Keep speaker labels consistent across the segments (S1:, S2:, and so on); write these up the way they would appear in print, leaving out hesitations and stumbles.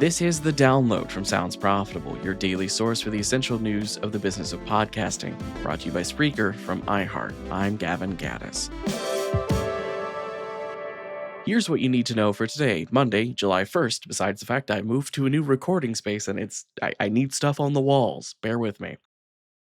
S1: This is The Download from Sounds Profitable, your daily source for the essential news of the business of podcasting. Brought to you by Spreaker from iHeart. I'm Gavin Gaddis. Here's what you need to know for today, Monday, July 1st, besides the fact I moved to a new recording space and I need stuff on the walls. Bear with me.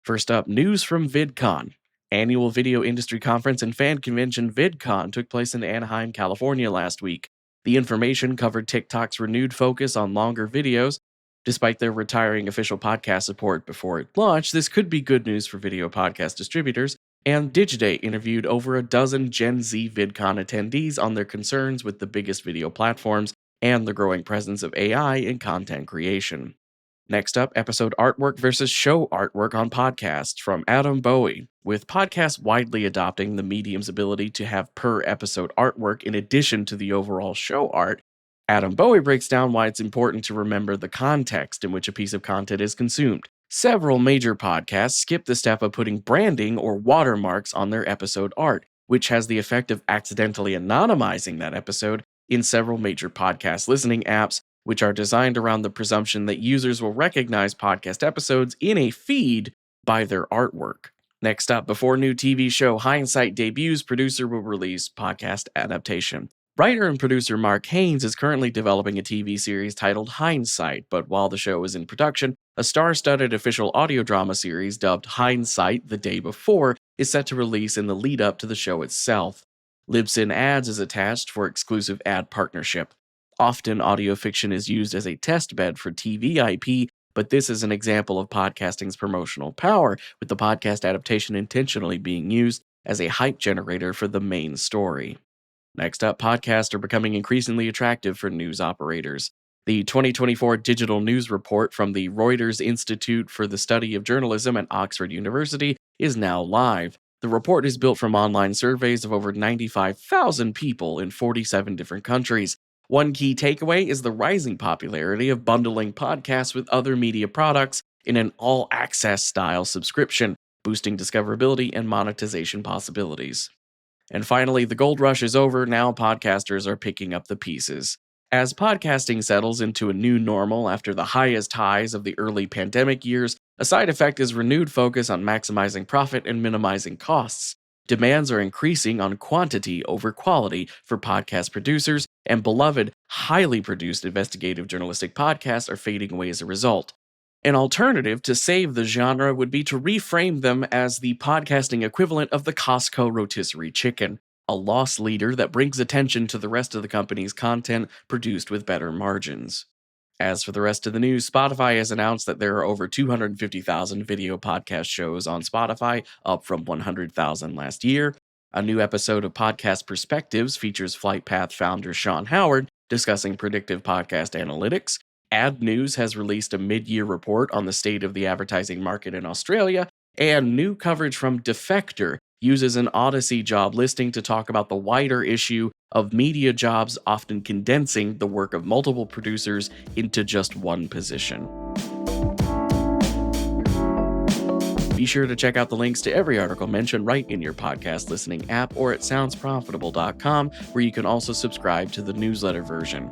S1: First up, news from Vidcon. Annual video industry conference and fan convention Vidcon took place in Anaheim, California last week. The information covered TikTok's renewed focus on longer videos. Despite their retiring official podcast support before it launched, this could be good news for video podcast distributors, and Digiday interviewed over a dozen Gen Z VidCon attendees on their concerns with the biggest video platforms and the growing presence of AI in content creation. Next up, episode artwork versus show artwork on podcasts from Adam Bowie. With podcasts widely adopting the medium's ability to have per-episode artwork in addition to the overall show art, Adam Bowie breaks down why it's important to remember the context in which a piece of content is consumed. Several major podcasts skip the step of putting branding or watermarks on their episode art, which has the effect of accidentally anonymizing that episode in several major podcast listening apps, which are designed around the presumption that users will recognize podcast episodes in a feed by their artwork. Next up, before new TV show Hindsight debuts, producer will release podcast adaptation. Writer and producer Mark Haynes is currently developing a TV series titled Hindsight, but while the show is in production, a star-studded official audio drama series dubbed Hindsight the Day Before is set to release in the lead-up to the show itself. Libsyn Ads is attached for exclusive ad partnership. Often, audio fiction is used as a test bed for TV IP, but this is an example of podcasting's promotional power, with the podcast adaptation intentionally being used as a hype generator for the main story. Next up, podcasts are becoming increasingly attractive for news operators. The 2024 Digital News Report from the Reuters Institute for the Study of Journalism at Oxford University is now live. The report is built from online surveys of over 95,000 people in 47 different countries. One key takeaway is the rising popularity of bundling podcasts with other media products in an all-access style subscription, boosting discoverability and monetization possibilities. And finally, the gold rush is over. Now podcasters are picking up the pieces. As podcasting settles into a new normal after the highest highs of the early pandemic years, a side effect is renewed focus on maximizing profit and minimizing costs. Demands are increasing on quantity over quality for podcast producers, and beloved, highly produced investigative journalistic podcasts are fading away as a result. An alternative to save the genre would be to reframe them as the podcasting equivalent of the Costco rotisserie chicken, a loss leader that brings attention to the rest of the company's content produced with better margins. As for the rest of the news, Spotify has announced that there are over 250,000 video podcast shows on Spotify, up from 100,000 last year. A new episode of Podcast Perspectives features Flightpath founder Sean Howard discussing predictive podcast analytics. Ad News has released a mid-year report on the state of the advertising market in Australia, and new coverage from Defector uses an Odyssey job listing to talk about the wider issue of media jobs often condensing the work of multiple producers into just one position. Be sure to check out the links to every article mentioned right in your podcast listening app or at soundsprofitable.com, where you can also subscribe to the newsletter version.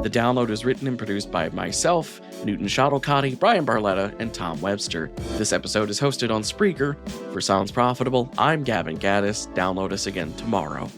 S1: The Download is written and produced by myself, Newton Shuttlecotty, Brian Barletta, and Tom Webster. This episode is hosted on Spreaker. For Sounds Profitable, I'm Gavin Gaddis. Download us again tomorrow.